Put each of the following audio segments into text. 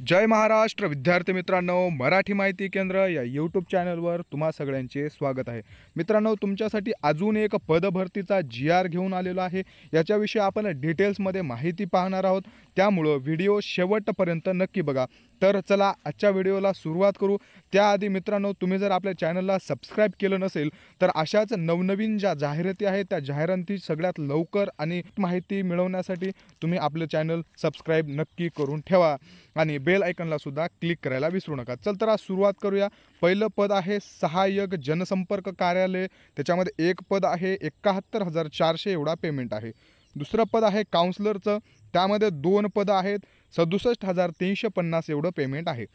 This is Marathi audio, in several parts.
जय महाराष्ट्र विद्यार्थी मित्रांनो, मराठी माहिती केंद्र या यूट्यूब चॅनलवर तुम्हा सगळ्यांचे स्वागत आहे। मित्रांनो, तुमच्यासाठी अजून एक पदभरतीचा GR घेऊन आलेलो आहे। याच्याविषयी आपण डिटेल्समध्ये माहिती पाहणार आहोत, त्यामुळे व्हिडिओ शेवटपर्यंत नक्की बघा। तर चला आजच्या व्हिडिओला सुरुवात करू। त्याआधी मित्रांनो, तुम्ही जर आपल्या चॅनलला सबस्क्राइब केलं नसेल तर अशाच नवनवीन ज्या जाहिराती आहेत त्या जाहिराती सगळ्यात लवकर आणि माहिती मिळवण्यासाठी तुम्ही आपलं चॅनल सबस्क्राइब नक्की करून ठेवा आणि बेल आयकॉनला सुद्धा क्लिक करायला विसरू नका। चल तर आज सुरुवात करूया। पहिलं पद आहे सहाय्यक जनसंपर्क कार्यालय, त्याच्यामध्ये एक पद आहे 71,400 एवढा पेमेंट आहे। दुसरं पद आहे काउन्सलरचं, त्यामध्ये दोन पद आहेत 67,350 एवढं पेमेंट आहे।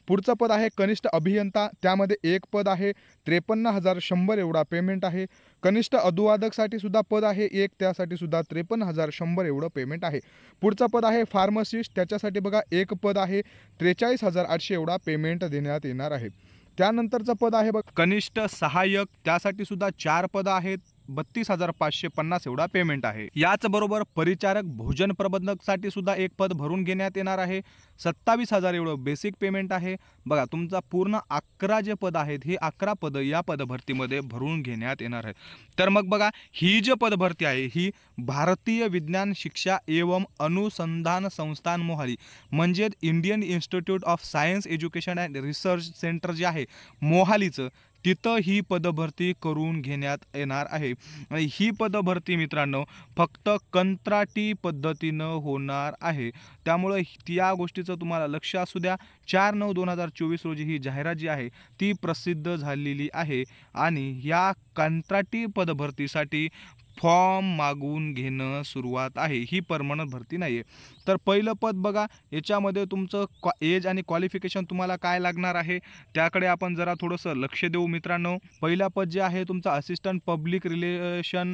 पुढचं पद आहे कनिष्ठ अभियंता, त्यामध्ये एक पद आहे 53,100 एवढा पेमेंट आहे। कनिष्ठ अनुवादकसाठी सुद्धा पद आहे एक, त्यासाठी सुद्धा 53,100 एवढं पेमेंट आहे। पुढचं पद आहे फार्मसिस्ट, त्याच्यासाठी बघा एक पद आहे 43,800 एवढा पेमेंट देण्यात येणार आहे। त्यानंतरचं पद आहे बघ कनिष्ठ सहाय्यक, त्यासाठी सुद्धा चार पद आहेत 32,550 एवढा पेमेंट आहे। याच बरोबर परिचारक भोजन प्रबंधकसाठी सुद्धा एक पद भरून घेण्यात येणार आहे, 27,000 एवढं बेसिक पेमेंट आहे। बघा, तुमचा पूर्ण 11 जे पद आहेत हे 11 पद या पदभरतीमध्ये भरून घेण्यात येणार आहे। तर मग बघा, ही जी पदभरती आहे ही भारतीय विज्ञान शिक्षा एवं अनुसंधान संस्थान मोहाली म्हणजे Indian institute of science education and research centre जे आहे मोहालीचं, तिथं ही पदभरती करून घेण्यात येणार आहे। आणि ही पदभरती मित्रांनो फक्त कंत्राटी पद्धतीनं होणार आहे, त्यामुळे त्या गोष्टीचं तुम्हाला लक्ष असू द्या। 4/9/2024 रोजी ही जाहिरात जी आहे ती प्रसिद्ध झालेली आहे आणि या कंत्राटी पदभरतीसाठी फॉर्म मागून घेणं सुरुवात आहे, ही परमनंट भरती नाही आहे। तर पहिलं पद बघा, याच्यामध्ये तुमचं एज आणि क्वालिफिकेशन तुम्हाला काय लागणार आहे त्याकडे आपण जरा थोडंसं लक्ष देऊ मित्रांनो। पहिला पद जे आहे तुमचं असिस्टंट पब्लिक रिलेशन,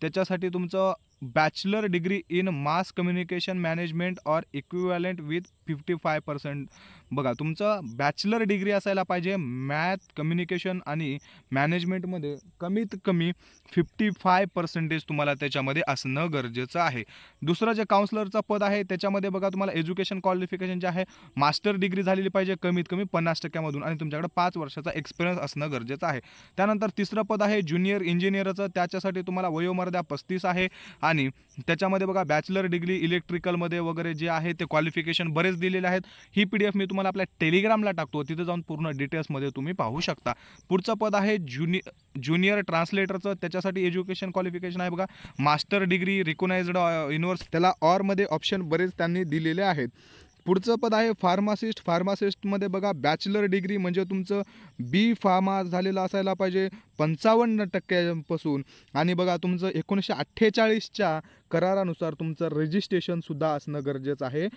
त्याच्यासाठी तुमचं bachelor degree in mass communication management और इक्विवलेंट विथ 55%। बघा, तुमचं बॅचलर डिग्री असायला पाहिजे मॅथ कम्युनिकेशन आणि मॅनेजमेंटमध्ये कमीत कमी 55% तुम्हाला त्याच्यामध्ये असणं गरजेचं आहे। दुसरं जे काउन्सलरचं पद आहे त्याच्यामध्ये बघा, तुम्हाला एज्युकेशन क्वालिफिकेशन जे आहे मास्टर डिग्री झालेली पाहिजे कमीत कमी 50% आणि तुमच्याकडे 5 वर्षाचा एक्सपिरियन्स असणं गरजेचं आहे। त्यानंतर तिसरं पद आहे ज्युनियर इंजिनियरचं, त्याच्यासाठी तुम्हाला वयोमर्यादा 35 आहे आणि त्याच्यामध्ये बघा बॅचलर डिग्री इलेक्ट्रिकलमध्ये वगैरे जे आहे ते क्वालिफिकेशन बरेच दिलेले आहेत। ही PDF मी तुम्हाला आपल्या टेलिग्रामला टाकतो, तिथे जाऊन पूर्ण डिटेल्समध्ये तुम्ही पाहू शकता। पुढचं पद आहे ज्युनियर ट्रान्सलेटरचं, त्याच्यासाठी एज्युकेशन क्वालिफिकेशन आहे बघा मास्टर डिग्री रिकॉग्नाइज्ड युनिव्हर्सिटी, त्याला ऑरमध्ये ऑप्शन बरेच त्यांनी दिलेले आहेत। पुढचं पद आहे फार्मासिस्ट, फार्मासिस्टमध्ये बघा बॅचलर डिग्री म्हणजे तुमचं B फार्मा झालेलं असायला पाहिजे 55% आणि बघा तुमचं 1948च्या करारानुसार तुमचं रजिस्ट्रेशनसुद्धा असणं गरजेचं आहे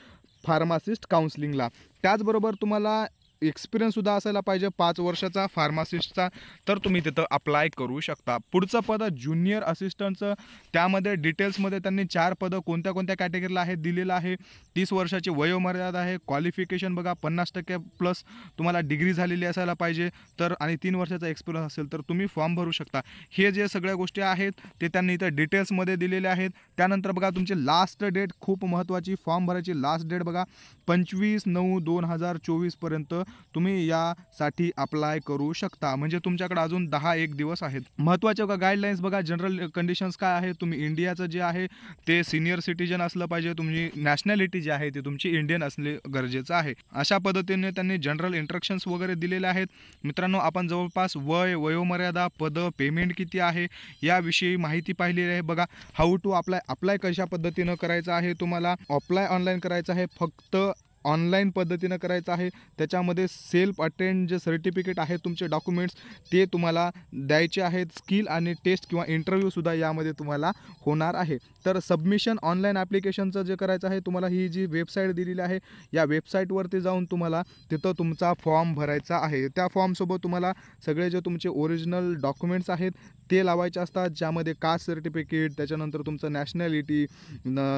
फार्मासिस्ट काउन्सिलिंगला। त्याचबरोबर तुम्हाला एक्सपिरियन्ससुद्धा असायला पाहिजे 5 वर्षाचा फार्मासिस्टचा, तर तुम्ही तिथं अप्लाय करू शकता। पुढचं पद ज्युनियर असिस्टंटचं, त्यामध्ये डिटेल्समध्ये त्यांनी 4 पदं कोणत्या कोणत्या कॅटेगरीला आहेत दिलेलं आहे। 30 वर्षाची वयोमर्यादा आहे, क्वालिफिकेशन बघा 50% प्लस तुम्हाला डिग्री झालेली असायला पाहिजे, तर आणि 3 वर्षाचा एक्सपिरियन्स असेल तर तुम्ही फॉर्म भरू शकता। हे जे सगळ्या गोष्टी आहेत ते त्यांनी इथं डिटेल्समध्ये दिलेले आहेत। त्यानंतर बघा तुमची लास्ट डेट खूप महत्त्वाची, फॉर्म भरायची लास्ट डेट बघा 25/9/2024 पर्यंत तुम्ही यासाठी अप्लाय करू शकता, म्हणजे तुमच्याकडे अजून 10 दिवस आहेत। महत्त्वाचे बघा गाईडलाईन्स बघा, जनरल कंडिशन्स काय आहे, तुम्ही इंडियाचं जे आहे ते सिनियर सिटीजन असलं पाहिजे, तुमची नॅशनॅलिटी जी आहे ती तुमची इंडियन असणे गरजेचं आहे। अशा पद्धतीने त्यांनी जनरल इंस्ट्रक्शन्स वगैरे दिलेले आहेत। मित्रांनो, आपण जवळपास वयोमर्यादा, पद, पेमेंट किती आहे याविषयी माहिती पाहिलेली आहे। बघा, हाऊ टू अप्लाय कशा पद्धतीनं करायचं आहे, तुम्हाला अप्लाय ऑनलाईन करायचं आहे, फक्त ऑनलाईन पद्धतीनं करायचं आहे। त्याच्यामध्ये सेल्फ अटेंड जे सर्टिफिकेट आहे तुमचे डॉक्युमेंट्स ते तुम्हाला द्यायचे आहेत। स्किल आणि टेस्ट किंवा इंटरव्ह्यूसुद्धा यामध्ये तुम्हाला होणार आहे। तर सबमिशन ऑनलाईन ॲप्लिकेशनचं जे करायचं आहे तुम्हाला, ही जी वेबसाईट दिलेली आहे या वेबसाईटवरती जाऊन तुम्हाला तिथं तुमचा फॉर्म भरायचा आहे। त्या फॉर्मसोबत तुम्हाला सगळे जे तुमचे ओरिजिनल डॉक्युमेंट्स आहेत ते लावायचे असतात, ज्यामध्ये कास्ट सर्टिफिकेट, त्याच्यानंतर तुमचं नॅशनॅलिटी,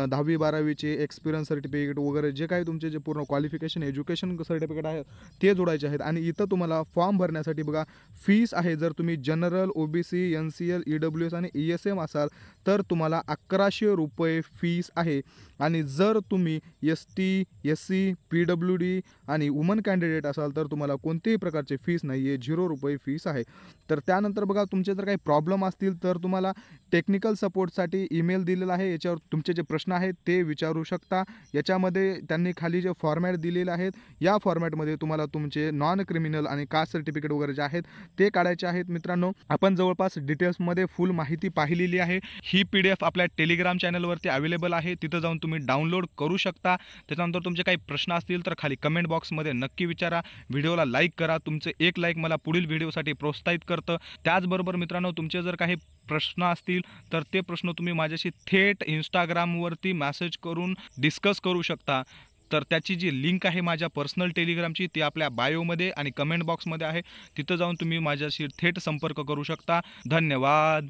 10वी-12वीचे एक्सपिरियन्स सर्टिफिकेट वगैरे जे काही तुमचे जे पूर्ण क्वालिफिकेशन एज्युकेशन सर्टिफिकेट आहे ते जोडायचे आहेत। आणि इथं तुम्हाला फॉर्म भरण्यासाठी बघा फीस आहे, जर तुम्ही जनरल, OBC, NCL, EWS आणि ESM असाल तर तुम्हाला 1100 रुपये फीस आहे आणि जर तुम्ही ST, SC, PWD आणि वुमन कॅन्डिडेट असाल तर तुम्हाला कोणत्याही प्रकारची फीस नाही आहे, ₹0 फीस आहे. तर त्यानंतर बघा, तुमचे जर काही प्रॉब्लेम असतील तर तुम्हाला टेक्निकल सपोर्टसाठी ईमेल दिलेला आहे. याच्यावर तुमचे जे प्रश्न आहेत ते विचारू शकता. याच्यामध्ये त्यांनी खाली जे फॉर्मॅट दिलेले आहेत, या फॉर्मॅटमध्ये तुम्हाला तुमचे नॉन क्रिमिनल आणि कास्ट सर्टिफिकेट वगैरे जे आहेत ते काढायचे आहेत. मित्रांनो, आपण जवळपास डिटेल्समध्ये फुल माहिती पाहिलेली आहे. ही PDF आपल्या टेलिग्राम चॅनलवरती अवेलेबल आहे. तिथं जाऊन तुम्ही डाउनलोड करू शकता. त्याच्यानंतर तुमचे काही प्रश्न असतील तर खाली कमेंट बॉक्समध्ये नक्की विचारा. व्हिडिओला लाईक करा. तुमचे एक लाईक मला पुढील व्हिडिओसाठी प्रोत्साहित करतं. त्याचबरोबर मित्रांनो, तुमचे जर काही प्रश्न असतील तर ते प्रश्न तुम्ही माझ्याशी थेट इंस्टाग्रामवरती मेसेज करून डिस्कस करू शकता. तर त्याची जी लिंक आहे माझ्या पर्सनल टेलिग्रामची, ती आपल्या बायोमध्ये आणि कमेंट बॉक्समध्ये आहे. तिथं जाऊन तुम्ही माझ्याशी थेट संपर्क करू शकता. धन्यवाद.